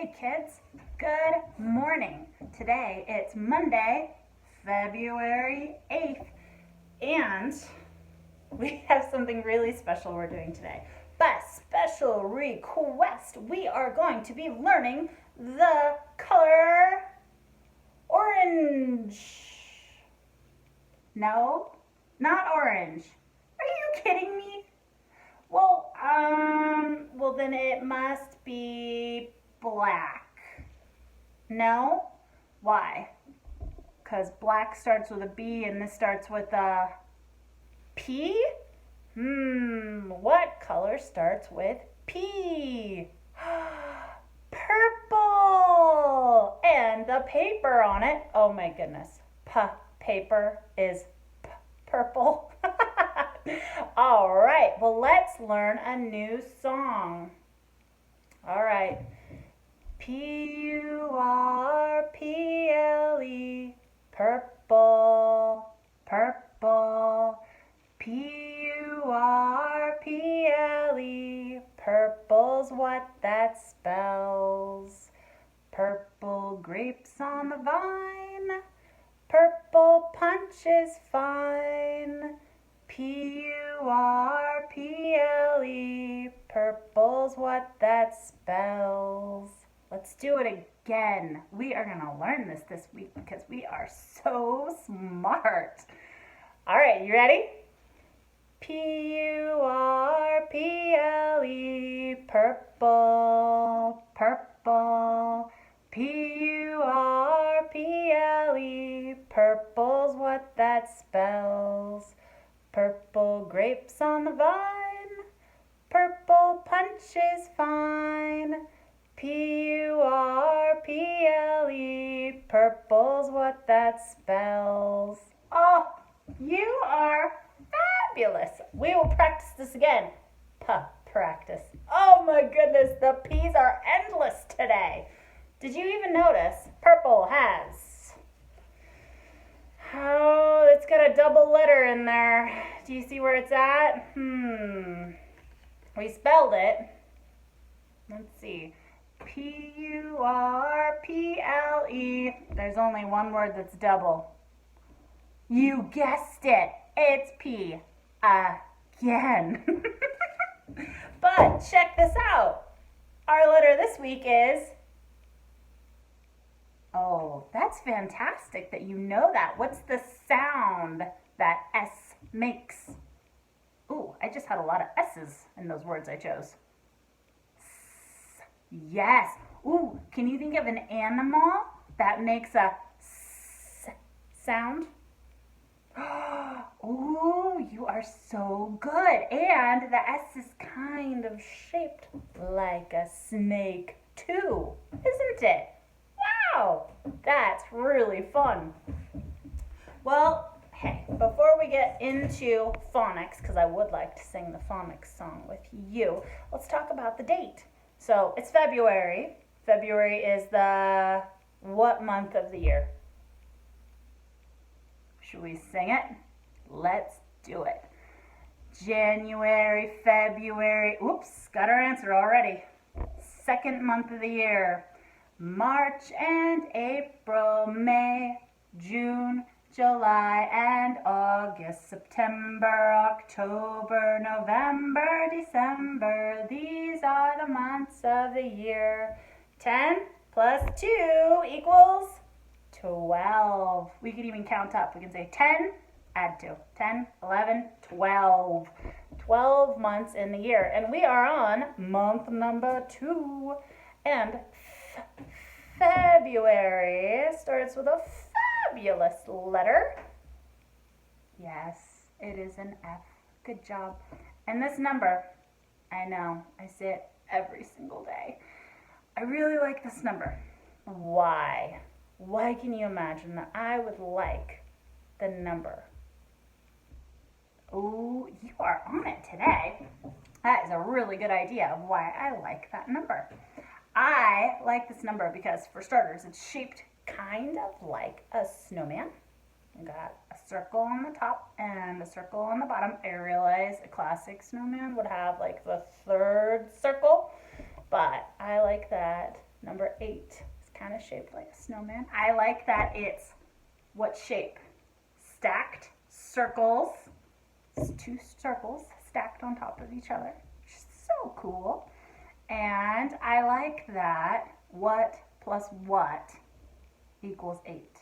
Hey kids, good morning. Today it's Monday, February 8th, and we have something really special we're doing today. By special request, we are going to be learning the color orange. No, not orange. Are you kidding me? Well, then it must be black. No? Why? Because black starts with a B and this starts with a P? What color starts with P? Purple! And the paper on it, oh my goodness, paper is purple. All right, well, let's learn a new song. All right. Purple, purple, purple. Purple, purple's what that spells. Purple grapes on the vine. Purple punch is fine. Purple, purple's what that spells. Let's do it again. We are going to learn this week because we are so smart. All right, you ready? Purple, purple, purple. Purple, purple's what that spells. Purple grapes on the vine. Purple punch is fine. Purple, purple's what that spells. Oh, you are fabulous. We will practice this again. Practice. Oh my goodness, the P's are endless today. Did you even notice purple has, oh, it's got a double letter in there. Do you see where it's at? We spelled it. Let's see. Purple. There's only one word that's double. You guessed it. It's P again. But check this out. Our letter this week is, oh, that's fantastic that you know that. What's the sound that S makes? Ooh, I just had a lot of S's in those words I chose. Yes. Ooh, can you think of an animal that makes a S sound? Ooh, you are so good. And the S is kind of shaped like a snake too, isn't it? Wow, that's really fun. Well, hey, before we get into phonics, because I would like to sing the phonics song with you, let's talk about the date. So it's February. February is the what month of the year? Should we sing it? Let's do it. January, February. Oops, got our answer already. Second month of the year. March and April, May, June, July and August, September, October, November, December. These are the months of the year. 10 plus 2 equals 12. We could even count up. We can say 10, add 2. 10, 11, 12. 12 months in the year. And we are on month number 2. And February starts with a fabulous letter. Yes, it is an F. Good job. And this number, I know, I say it every single day. I really like this number. Why? Why can you imagine that I would like the number? Oh, you are on it today. That is a really good idea of why I like that number. I like this number because, for starters, it's shaped kind of like a snowman. We got a circle on the top and a circle on the bottom. I realize a classic snowman would have like the third circle, but I like that Number 8 is kind of shaped like a snowman. I like that it's what shape? Stacked circles. It's 2 circles stacked on top of each other. So cool. And I like that what plus what equals 8.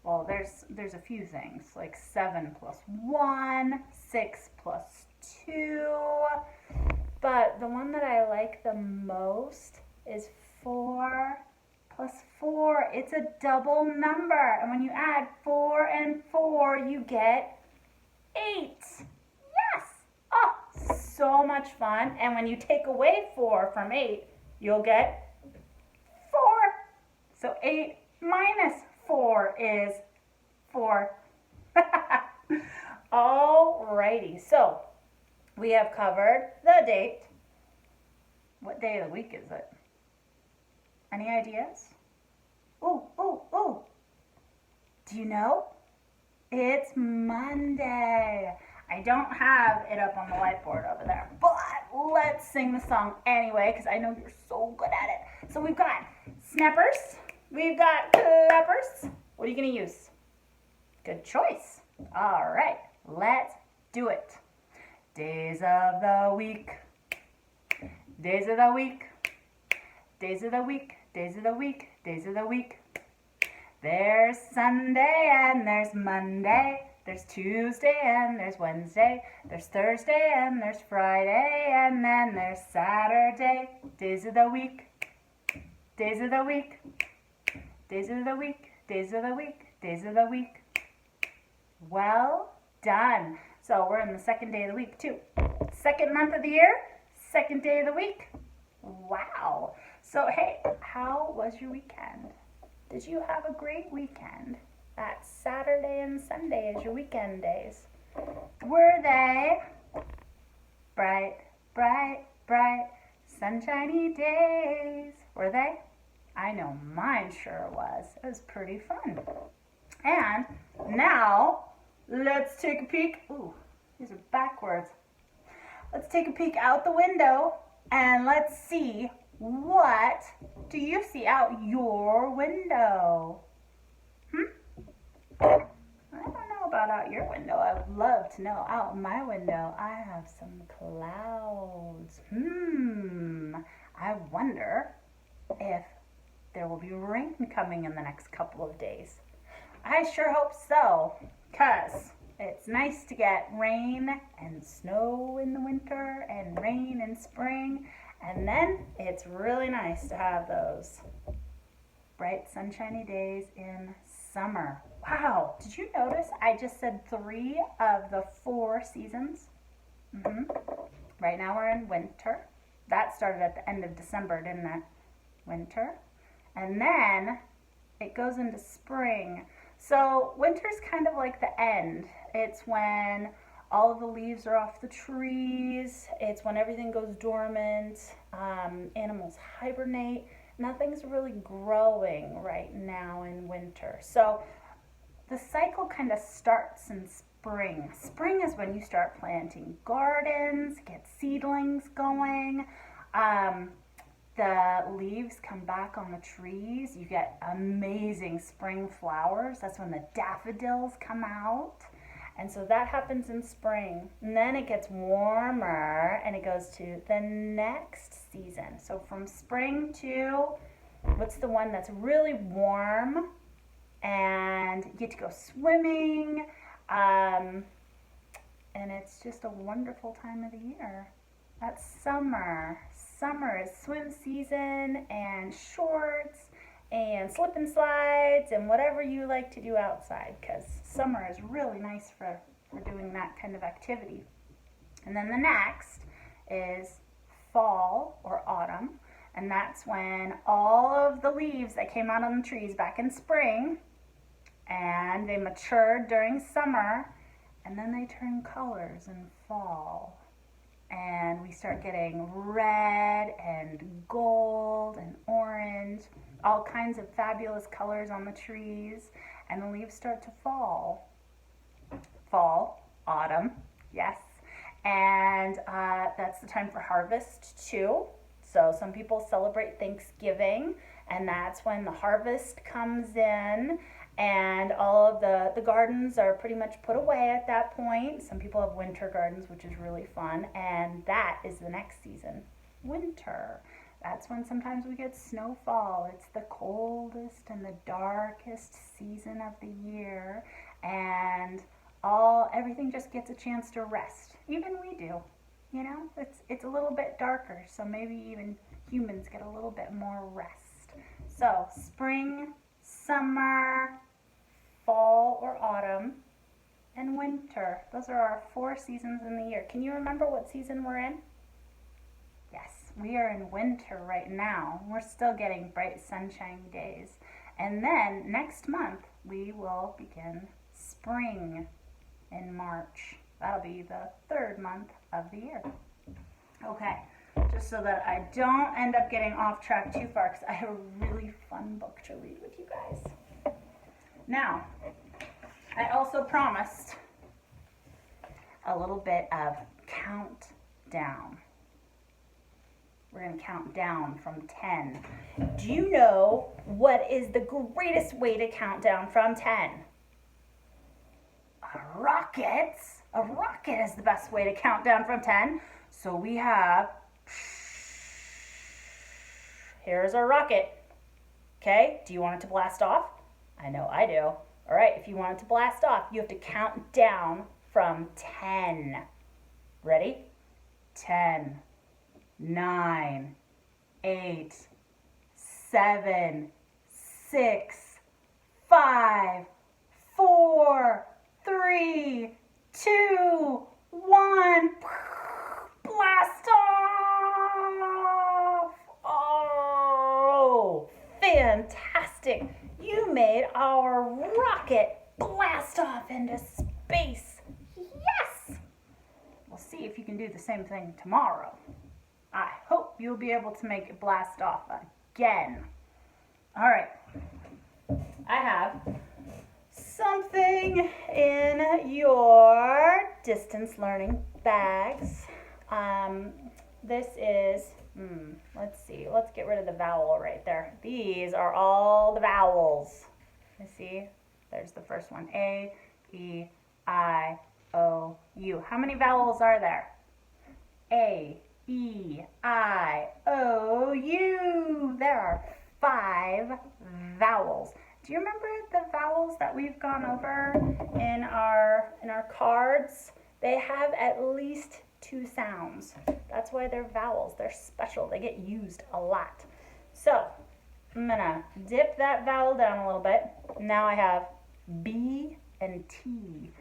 Well, there's a few things, like 7 plus 1, 6 plus 2. But the one that I like the most is 4 plus 4. It's a double number. And when you add 4 and 4, you get 8. Yes! Oh, so much fun. And when you take away 4 from 8, you'll get 4. So 8 minus 4 is 4. Alrighty, so we have covered the date. What day of the week is it? Any ideas? Ooh. Do you know? It's Monday. I don't have it up on the whiteboard over there, but let's sing the song anyway because I know you're so good at it. So we've got snappers, we've got clappers. What are you going to use? Good choice. All right, let's do it. Days of the week, days of the week, days of the week, days of the week, days of the week. There's Sunday and there's Monday. There's Tuesday and there's Wednesday. There's Thursday and there's Friday. And then there's Saturday. Days of the week, days of the week, days of the week, days of the week, days of the week. Well done. So we're in the second day of the week too. Second month of the year, second day of the week. Wow. So hey, how was your weekend? Did you have a great weekend? That Saturday and Sunday is your weekend days. Were they bright, bright, bright, sunshiny days? Were they? I know mine sure was. It was pretty fun. And now, let's take a peek. Ooh, these are backwards. Let's take a peek out the window and let's see, what do you see out your window? I don't know about out your window. I would love to know. Out my window, I have some clouds. I wonder if there will be rain coming in the next couple of days. I sure hope so, because it's nice to get rain and snow in the winter and rain in spring, and then it's really nice to have those bright sunshiny days in summer. Wow, did you notice I just said 3 of the 4 seasons? Right now we're in winter. That started at the end of December, didn't it? Winter. And then it goes into spring. So winter's kind of like the end. It's when all of the leaves are off the trees. It's when everything goes dormant. Animals hibernate. Nothing's really growing right now in winter. So the cycle kind of starts in spring. Spring is when you start planting gardens, get seedlings going. The leaves come back on the trees. You get amazing spring flowers. That's when the daffodils come out. And so that happens in spring. And then it gets warmer and it goes to the next season. So from spring to, what's the one that's really warm and you get to go swimming. And it's just a wonderful time of the year. That's summer. Summer is swim season and shorts and slip and slides and whatever you like to do outside, because summer is really nice for doing that kind of activity. And then the next is fall or autumn, and that's when all of the leaves that came out on the trees back in spring and they matured during summer, and then they turn colors in fall. And we start getting red and gold and orange, all kinds of fabulous colors on the trees, and the leaves start to fall. Fall, autumn, yes. And that's the time for harvest too. So some people celebrate Thanksgiving, and that's when the harvest comes in, and all of the gardens are pretty much put away at that point. Some people have winter gardens, which is really fun, and that is the next season, winter. That's when sometimes we get snowfall. It's the coldest and the darkest season of the year, and everything just gets a chance to rest. Even we do. You know, it's a little bit darker, so maybe even humans get a little bit more rest. So spring, summer, fall or autumn, and winter. Those are our 4 seasons in the year. Can you remember what season we're in? Yes, we are in winter right now. We're still getting bright sunshine days. And then next month we will begin spring in March. That'll be the 3rd month of the year. Okay, just so that I don't end up getting off track too far, because I have a really fun book to read with you guys. Now, I also promised a little bit of countdown. We're going to count down from 10. Do you know what is the greatest way to count down from 10? A rocket. A rocket is the best way to count down from 10. So we have, here's our rocket. Okay, do you want it to blast off? I know I do. All right, if you want it to blast off, you have to count down from 10. Ready? 10, 9, 8, 7, 6, 5, 4, 3, 2, 1. Blast off! Oh, fantastic. You made our rocket blast off into space. Yes! We'll see if you can do the same thing tomorrow. I hope you'll be able to make it blast off again. All right. I have something in your distance learning bags. This is, let's see, let's get rid of the vowel right there. These are all the vowels. You see, there's the first one, A, E, I, O, U. How many vowels are there? A, E, I, O, U. There are 5 vowels. Do you remember the vowels that we've gone over in our cards? They have at least 2 sounds. That's why they're vowels. They're special. They get used a lot. So I'm gonna dip that vowel down a little bit. Now I have B and T.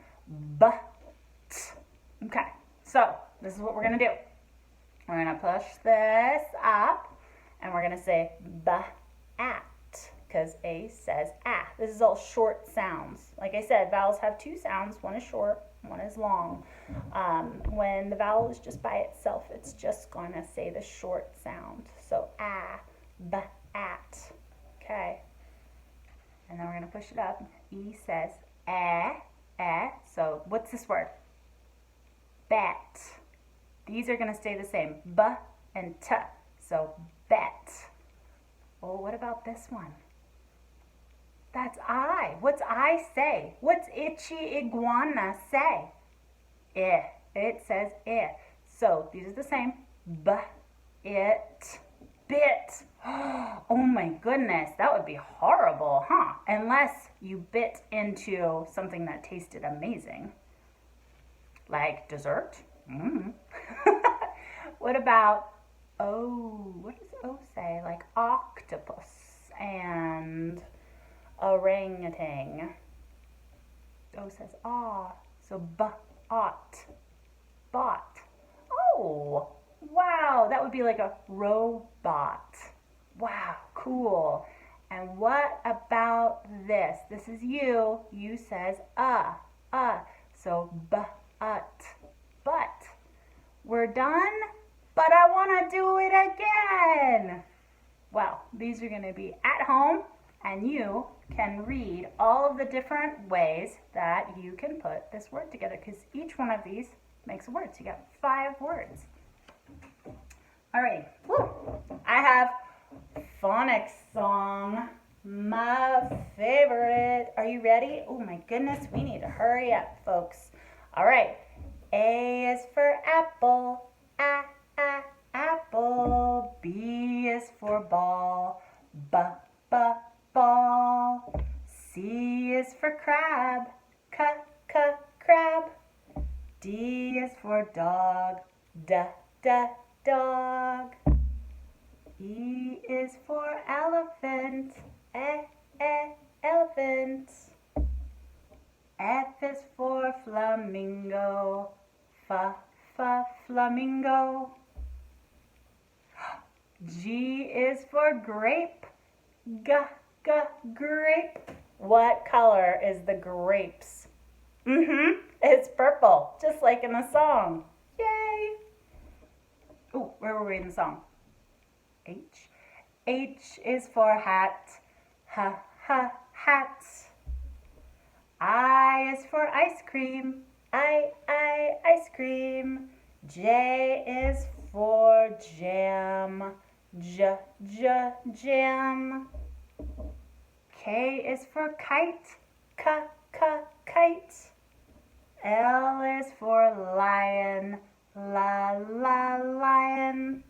B, T. Okay, so this is what we're gonna do. We're gonna push this up and we're gonna say B-at, because A says ah. This is all short sounds. Like I said, vowels have 2 sounds. One is short, one is long. When the vowel is just by itself, it's just going to say the short sound. So ah, B-at. Okay. And then we're going to push it up. E says eh. So what's this word? Bet. These are going to stay the same. B and T. So bet. Oh, what about this one? That's I. What's I say? What's itchy iguana say? Eh. It says eh. So these are the same. B, it, bit. Oh my goodness, that would be horrible, huh? Unless you bit into something that tasted amazing. Like dessert. What about O? What does O say? Like octopus and orangutan. O says ah. So b-ot. Bot. Oh, wow. That would be like a robot. Wow, cool. And what about this? This is you. You says So b-ut. But we're done, but I want to do it again. Well, these are going to be at home, and you can read all of the different ways that you can put this word together, because each one of these makes a word. So you got 5 words. All right. Woo. I have phonics song, my favorite. Are you ready? Oh my goodness, we need to hurry up, folks. All right. A is for apple, apple. B is for ball, ball. C is for crab, crab. D is for dog, dog. E is for elephant, elephant. F is for flamingo, flamingo. G is for grape, grape. What color is the grapes? It's purple, just like in the song. Yay! Oh, where were we in the song? H. H is for hat, hat. I is for ice cream, ice cream. J is for jam, jam. K is for kite, kite. L is for lion, lion.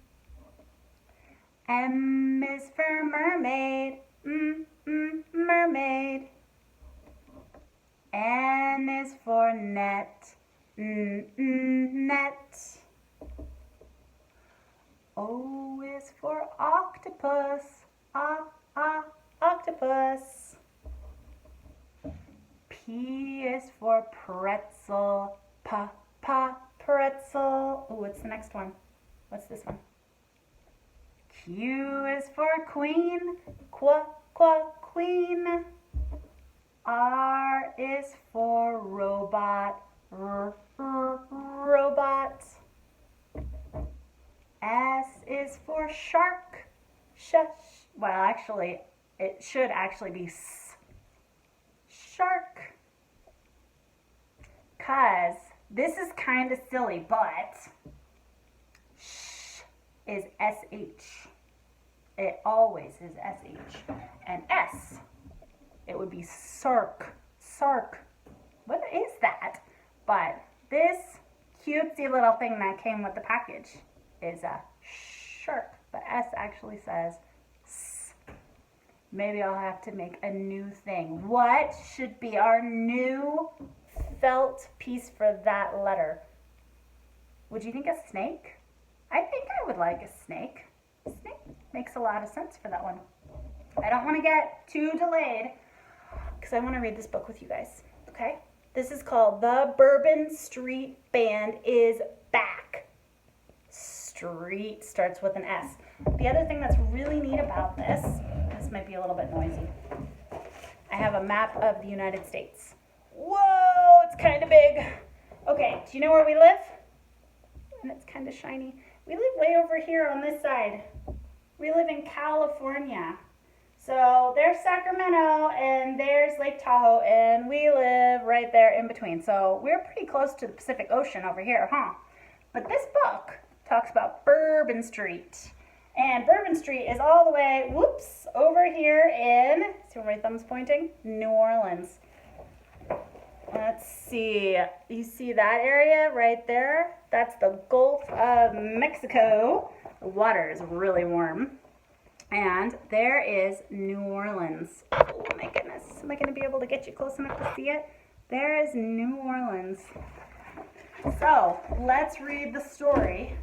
M is for mermaid, mermaid. N is for net, net. O is for octopus, octopus. P is for pretzel, pretzel. Oh, what's the next one? What's this one? Q is for queen, queen. R is for robot, robot. S is for shark, well, actually, it should actually be shark. Cause this is kind of silly, but sh is SH. It always is SH. And S, it would be sark. What is that? But this cutesy little thing that came with the package is a shark. But S actually says S. Maybe I'll have to make a new thing. What should be our new felt piece for that letter? Would you think a snake? I think I would like a snake. Snake makes a lot of sense for that one. I don't want to get too delayed because I want to read this book with you guys, okay? This is called The Bourbon Street Band is Back. Street starts with an S. The other thing that's really neat about this might be a little bit noisy. I have a map of the United States. Whoa, it's kind of big. Okay, do you know where we live? And it's kind of shiny. We live way over here on this side. We live in California. So there's Sacramento and there's Lake Tahoe and we live right there in between. So we're pretty close to the Pacific Ocean over here, huh? But this book talks about Bourbon Street. And Bourbon Street is all the way, over here in, see where my thumb's pointing? New Orleans. Let's see, you see that area right there? That's the Gulf of Mexico. The water is really warm. And there is New Orleans. Oh my goodness, am I going to be able to get you close enough to see it? There is New Orleans. So, let's read the story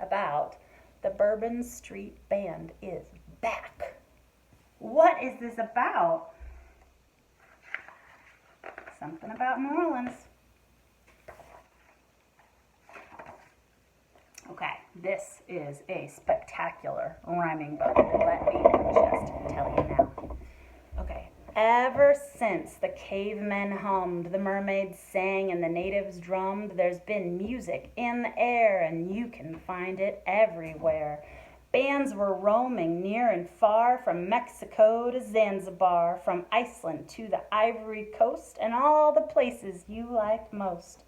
about the Bourbon Street Band is back. What is this about? Something about New Orleans. Okay, this is a spectacular rhyming book. Let me just tell you now. Okay, ever since the cavemen hummed, the mermaids sang, and the natives drummed, there's been music in the air, and you can find it everywhere. Bands were roaming near and far, from Mexico to Zanzibar, from Iceland to the Ivory Coast, and all the places you liked most.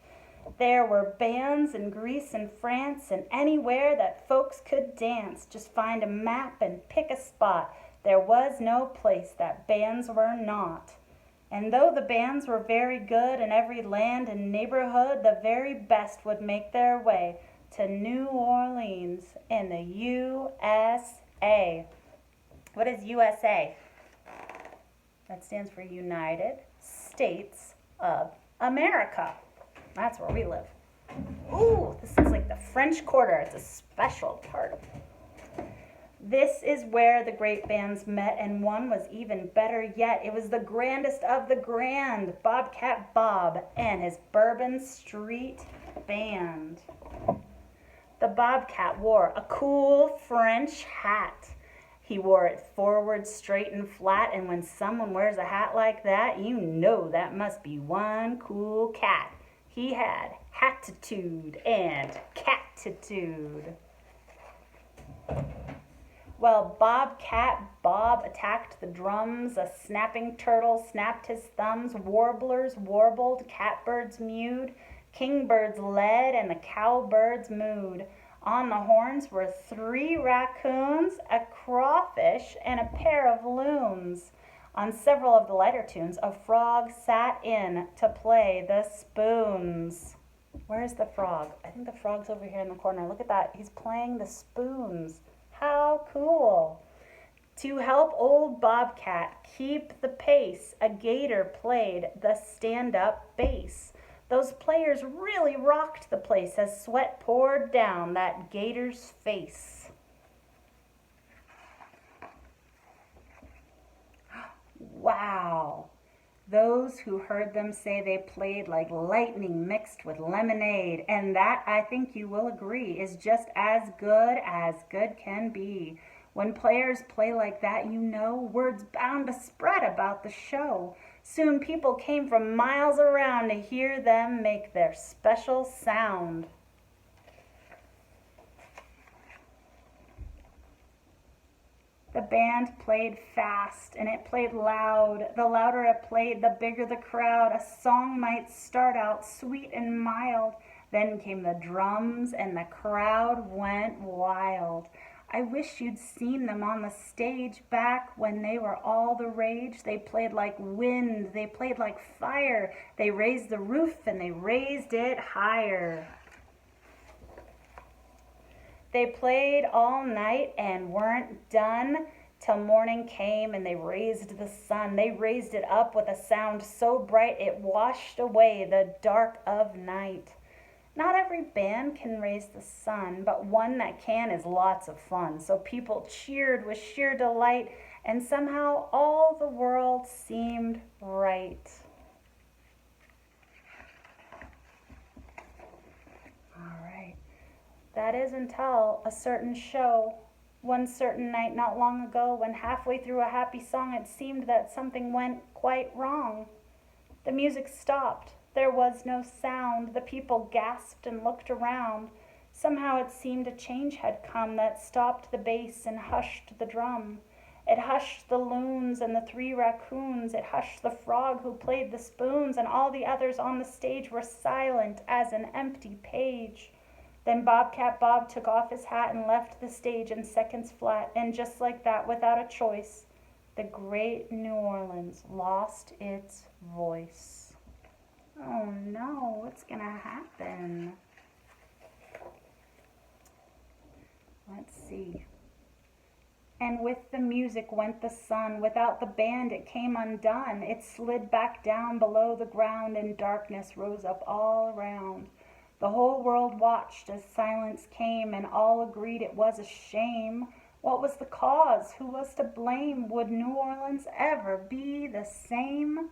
There were bands in Greece and France and anywhere that folks could dance. Just find a map and pick a spot. There was no place that bands were not. And though the bands were very good in every land and neighborhood, the very best would make their way to New Orleans in the USA. What is USA? That stands for United States of America. That's where we live. Ooh, this is like the French Quarter. It's a special part. This is where the great bands met, and one was even better yet. It was the grandest of the grand, Bobcat Bob and his Bourbon Street Band. The Bobcat wore a cool French hat. He wore it forward, straight, and flat, and when someone wears a hat like that, you know that must be one cool cat. He had hatitude and catitude. Well, Bobcat Bob attacked the drums, a snapping turtle snapped his thumbs, warblers warbled, catbirds mewed, kingbirds led, and the cowbirds mooed. On the horns were 3 raccoons, a crawfish, and a pair of loons. On several of the lighter tunes, a frog sat in to play the spoons. Where's the frog? I think the frog's over here in the corner. Look at that. He's playing the spoons. How cool. To help old Bobcat keep the pace, a gator played the stand-up bass. Those players really rocked the place as sweat poured down that gator's face. Wow. Those who heard them say they played like lightning mixed with lemonade, and that, I think you will agree, is just as good can be. When players play like that, you know, word's bound to spread about the show. Soon people came from miles around to hear them make their special sound. The band played fast and it played loud. The louder it played, the bigger the crowd. A song might start out sweet and mild. Then came the drums and the crowd went wild. I wish you'd seen them on the stage back when they were all the rage. They played like wind, they played like fire. They raised the roof and they raised it higher. They played all night and weren't done till morning came and they raised the sun. They raised it up with a sound so bright it washed away the dark of night. Not every band can raise the sun, but one that can is lots of fun. So people cheered with sheer delight, and somehow all the world seemed right. All right. That is until a certain show. One certain night not long ago, when halfway through a happy song it seemed that something went quite wrong. The music stopped. There was no sound. The people gasped and looked around. Somehow it seemed a change had come that stopped the bass and hushed the drum. It hushed the loons and the 3 raccoons. It hushed the frog who played the spoons, and all the others on the stage were silent as an empty page. Then Bobcat Bob took off his hat and left the stage in seconds flat, and just like that, without a choice, the great New Orleans lost its voice. Oh no, what's gonna happen? Let's see. And with the music went the sun. Without the band it came undone. It slid back down below the ground, and darkness rose up all around. The whole world watched as silence came, and all agreed it was a shame. What was the cause? Who was to blame? Would New Orleans ever be the same?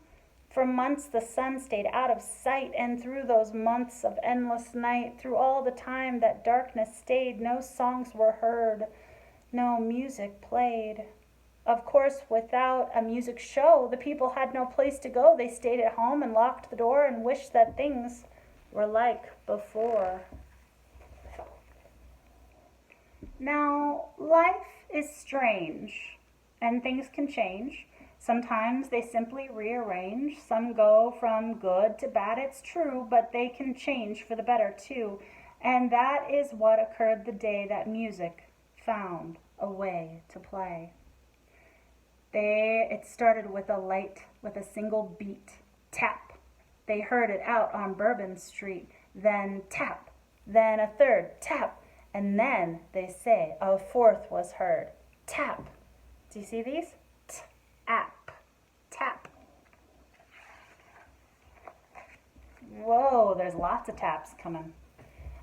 For months the sun stayed out of sight, and through those months of endless night, through all the time that darkness stayed, no songs were heard, no music played. Of course, without a music show, the people had no place to go. They stayed at home and locked the door and wished that things were like before. Now, life is strange, and things can change. Sometimes they simply rearrange. Some go from good to bad, it's true, but they can change for the better too. And that is what occurred the day that music found a way to play. It started with a single beat, tap. They heard it out on Bourbon Street, then tap, then a third tap, and then, they say, a fourth was heard, tap. Do you see these? Tap, tap. Whoa, there's lots of taps coming.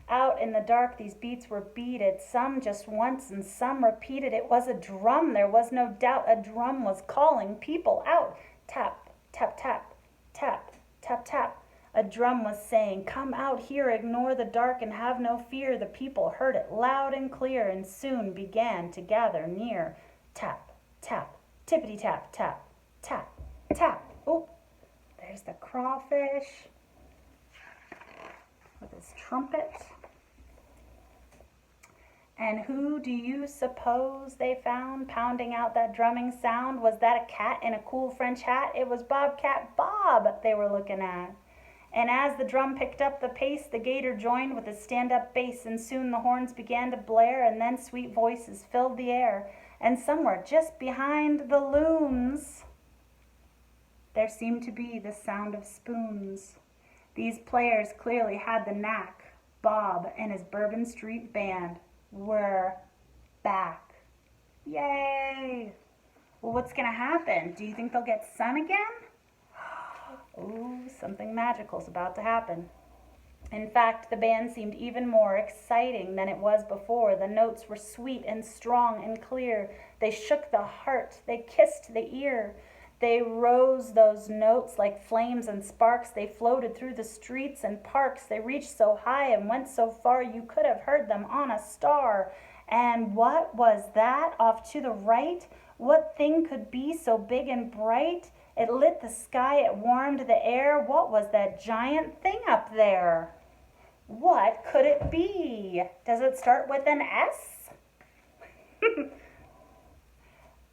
Out in the dark, these beats were beated, some just once and some repeated. It was a drum, there was no doubt. A drum was calling people out. Tap, tap, tap, tap, tap, tap. A drum was saying, come out here, ignore the dark and have no fear. The people heard it loud and clear and soon began to gather near. Tap, tap, tippity tap, tap, tap, tap. Oh, there's the crawfish with his trumpet. And who do you suppose they found pounding out that drumming sound? Was that a cat in a cool French hat? It was Bobcat Bob they were looking at. And as the drum picked up the pace, the gator joined with a stand-up bass, and soon the horns began to blare, and then sweet voices filled the air. And somewhere just behind the looms, there seemed to be the sound of spoons. These players clearly had the knack. Bob and his Bourbon Street band were back. Yay! Well, what's going to happen? Do you think they'll get sun again? Oh, something magical's about to happen. In fact, the band seemed even more exciting than it was before. The notes were sweet and strong and clear. They shook the heart. They kissed the ear. They rose, those notes, like flames and sparks. They floated through the streets and parks. They reached so high and went so far you could have heard them on a star. And what was that off to the right? What thing could be so big and bright? It lit the sky, it warmed the air. What was that giant thing up there? What could it be? Does it start with an S?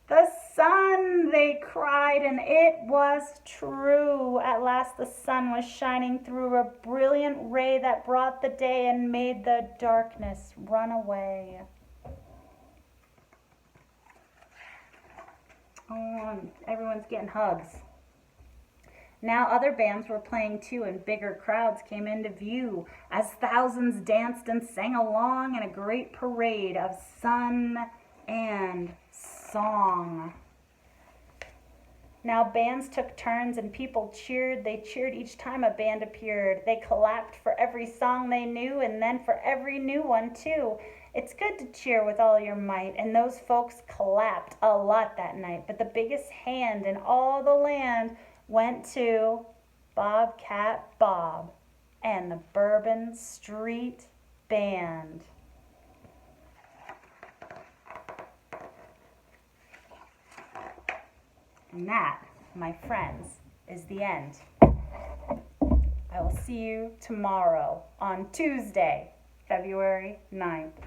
The sun, they cried, and it was true. At last the sun was shining through, a brilliant ray that brought the day and made the darkness run away. Oh, everyone's getting hugs. Now other bands were playing too, and bigger crowds came into view as thousands danced and sang along in a great parade of sun and song. Now bands took turns and people cheered. They cheered each time a band appeared. They clapped for every song they knew and then for every new one too. It's good to cheer with all your might, and those folks clapped a lot that night. But the biggest hand in all the land went to Bobcat Bob and the Bourbon Street Band. And that, my friends, is the end. I will see you tomorrow on Tuesday, February 9th.